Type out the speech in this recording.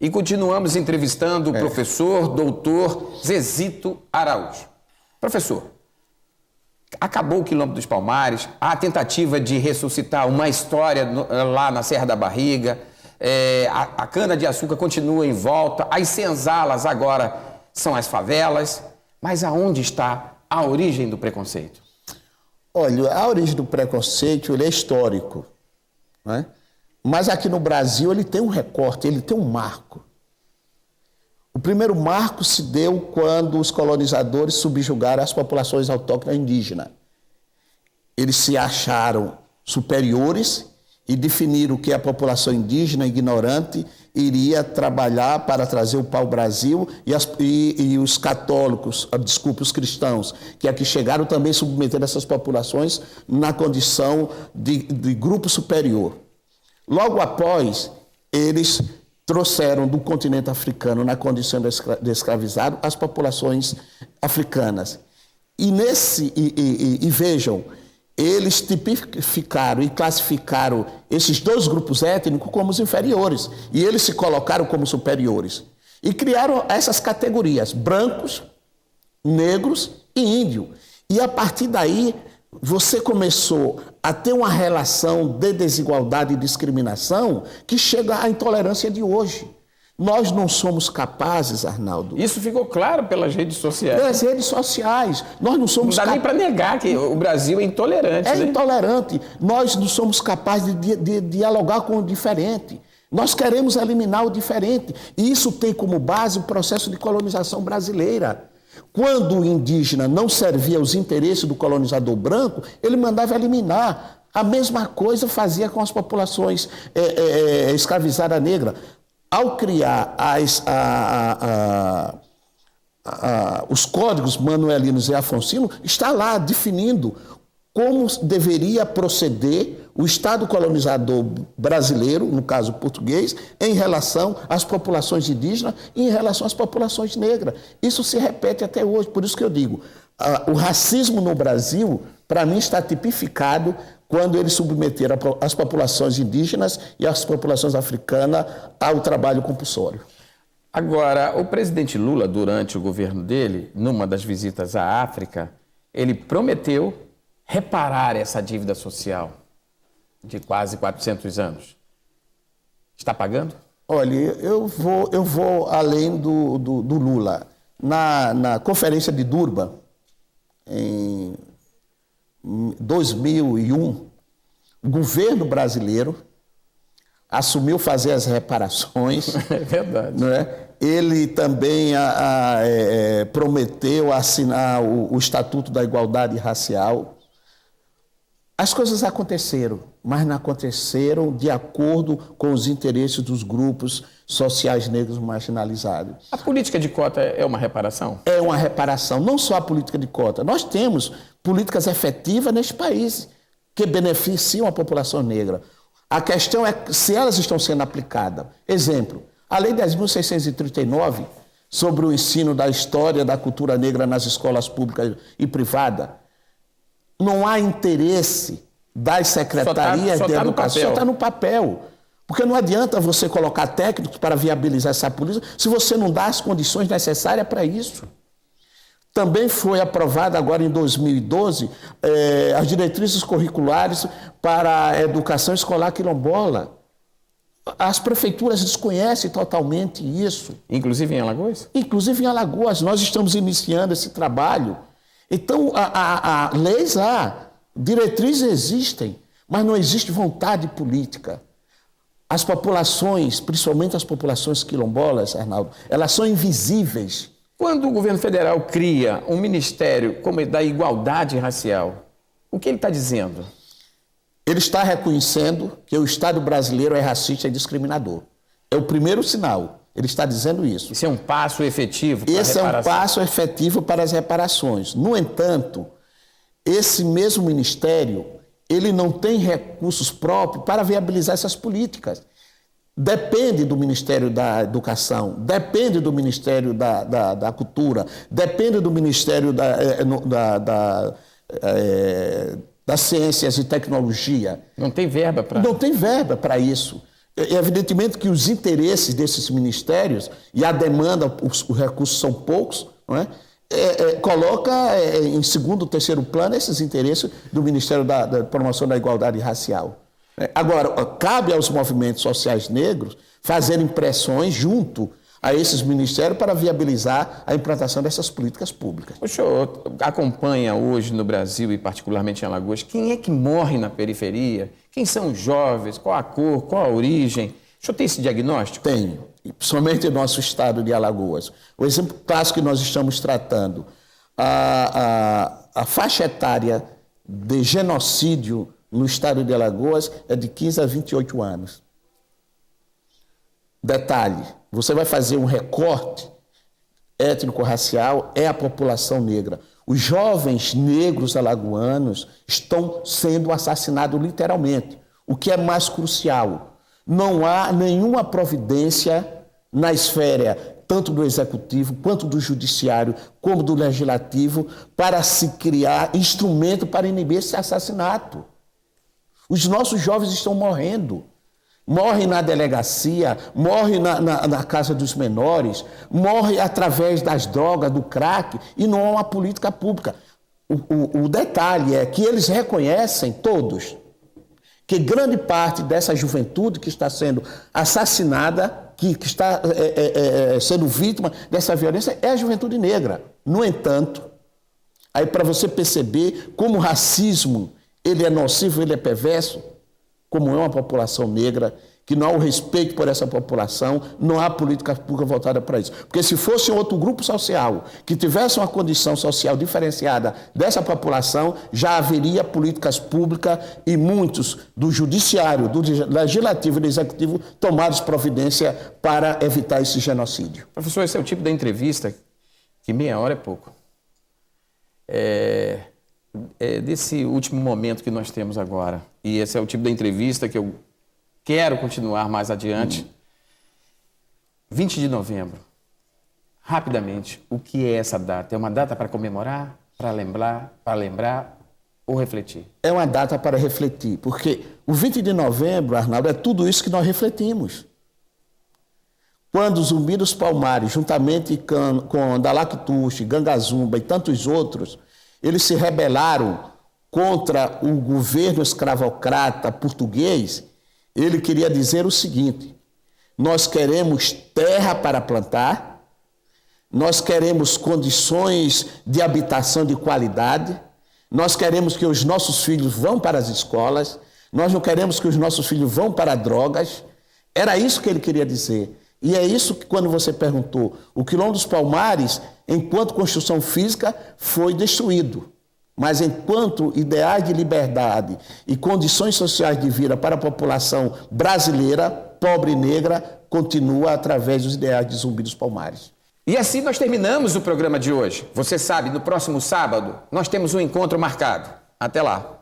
E continuamos entrevistando o professor doutor Zezito Araújo. Professor, acabou o Quilombo dos Palmares, a tentativa de ressuscitar uma história lá na Serra da Barriga, a cana-de-açúcar continua em volta, as senzalas agora são as favelas, mas aonde está a origem do preconceito? Olha, a origem do preconceito ele é histórico, né? Mas aqui no Brasil ele tem um recorte, ele tem um marco. O primeiro marco se deu quando os colonizadores subjugaram as populações autóctones indígenas. Eles se acharam superiores e definiram que a população indígena ignorante iria trabalhar para trazer o pau-brasil e os católicos, os cristãos, que aqui chegaram também submeteram essas populações na condição de grupo superior. Logo após, eles trouxeram do continente africano, na condição de escravizado, as populações africanas. E vejam, eles tipificaram e classificaram esses dois grupos étnicos como os inferiores. E eles se colocaram como superiores. E criaram essas categorias, brancos, negros e índio. E a partir daí, você começou a ter uma relação de desigualdade e discriminação que chega à intolerância de hoje. Nós não somos capazes, Arnaldo. Isso ficou claro pelas redes sociais. Pelas redes sociais. Nós não somos Não dá nem para negar que o Brasil é intolerante. É intolerante. Nós não somos capazes de dialogar com o diferente. Nós queremos eliminar o diferente. E isso tem como base o processo de colonização brasileira. Quando o indígena não servia aos interesses do colonizador branco, ele mandava eliminar. A mesma coisa fazia com as populações escravizadas negras. Ao criar os códigos manuelinos e afonsinos, está lá definindo como deveria proceder o Estado colonizador brasileiro, no caso português, em relação às populações indígenas e em relação às populações negras. Isso se repete até hoje, por isso que eu digo, o racismo no Brasil, para mim, está tipificado quando eles submeteram as populações indígenas e as populações africanas ao trabalho compulsório. Agora, o presidente Lula, durante o governo dele, numa das visitas à África, ele prometeu reparar essa dívida social de quase 400 anos. Está pagando? Olha, eu vou além do Lula. Na conferência de Durban, em 2001, o governo brasileiro assumiu fazer as reparações. É verdade. Não é? Ele também prometeu assinar o Estatuto da Igualdade Racial. As coisas aconteceram, mas não aconteceram de acordo com os interesses dos grupos sociais negros marginalizados. A política de cota é uma reparação? É uma reparação, não só a política de cota. Nós temos políticas efetivas neste país que beneficiam a população negra. A questão é se elas estão sendo aplicadas. Exemplo, a Lei 10.639, sobre o ensino da história da cultura negra nas escolas públicas e privadas, não há interesse das secretarias de educação, só está no papel. Porque não adianta você colocar técnicos para viabilizar essa política se você não dá as condições necessárias para isso. Também foi aprovada agora em 2012 as diretrizes curriculares para a educação escolar quilombola. As prefeituras desconhecem totalmente isso. Inclusive em Alagoas? Inclusive em Alagoas. Nós estamos iniciando esse trabalho. Então, leis há, diretrizes existem, mas não existe vontade política. As populações, principalmente as populações quilombolas, Arnaldo, elas são invisíveis. Quando o governo federal cria um ministério como da igualdade racial, o que ele está dizendo? Ele está reconhecendo que o Estado brasileiro é racista e discriminador. É o primeiro sinal. Ele está dizendo isso. Isso é um passo efetivo para a reparação. Esse é um passo efetivo para as reparações. No entanto, esse mesmo ministério, ele não tem recursos próprios para viabilizar essas políticas. Depende do Ministério da Educação, depende do Ministério da Cultura, depende do Ministério das Ciências e Tecnologia. Não tem verba para... Não tem verba para isso. É evidentemente que os interesses desses ministérios e a demanda, os recursos são poucos, não é? Coloca em segundo, terceiro plano esses interesses do Ministério da Promoção da Igualdade Racial. Agora, cabe aos movimentos sociais negros fazerem pressões junto a esses ministérios para viabilizar a implantação dessas políticas públicas. O senhor acompanha hoje no Brasil e particularmente em Alagoas, quem é que morre na periferia? Quem são os jovens? Qual a cor? Qual a origem? O senhor tem esse diagnóstico? Tenho, principalmente no nosso estado de Alagoas. O exemplo clássico que nós estamos tratando, a faixa etária de genocídio no estado de Alagoas é de 15 a 28 anos. Detalhe, você vai fazer um recorte étnico-racial, é a população negra. Os jovens negros alagoanos estão sendo assassinados literalmente, o que é mais crucial. Não há nenhuma providência na esfera, tanto do executivo, quanto do judiciário, como do legislativo, para se criar instrumento para inibir esse assassinato. Os nossos jovens estão morrendo. Morrem na delegacia, morrem na casa dos menores, morrem através das drogas, do crack, e não há uma política pública. O detalhe é que eles reconhecem, todos, que grande parte dessa juventude que está sendo assassinada, que está sendo vítima dessa violência, é a juventude negra. No entanto, aí para você perceber como o racismo ele é nocivo, ele é perverso, como é uma população negra, que não há o respeito por essa população, não há política pública voltada para isso. Porque se fosse outro grupo social que tivesse uma condição social diferenciada dessa população, já haveria políticas públicas e muitos do judiciário, do legislativo e do executivo tomados providência para evitar esse genocídio. Professor, esse é o tipo da entrevista que meia hora é pouco. Desse último momento que nós temos agora, e esse é o tipo da entrevista que eu quero continuar mais adiante. 20 de novembro, rapidamente, o que é essa data? É uma data para comemorar, para lembrar ou refletir? É uma data para refletir, porque o 20 de novembro, Arnaldo, é tudo isso que nós refletimos. Quando Zumbi dos Palmares, juntamente com Dalactuche, Gangazumba e tantos outros, eles se rebelaram contra o governo escravocrata português, ele queria dizer o seguinte: nós queremos terra para plantar, nós queremos condições de habitação de qualidade, nós queremos que os nossos filhos vão para as escolas, nós não queremos que os nossos filhos vão para drogas. Era isso que ele queria dizer. E é isso que, quando você perguntou, o Quilombo dos Palmares, enquanto construção física, foi destruído. Mas enquanto ideais de liberdade e condições sociais de vida para a população brasileira, pobre e negra, continua através dos ideais de Zumbi dos Palmares. E assim nós terminamos o programa de hoje. Você sabe, no próximo sábado, nós temos um encontro marcado. Até lá.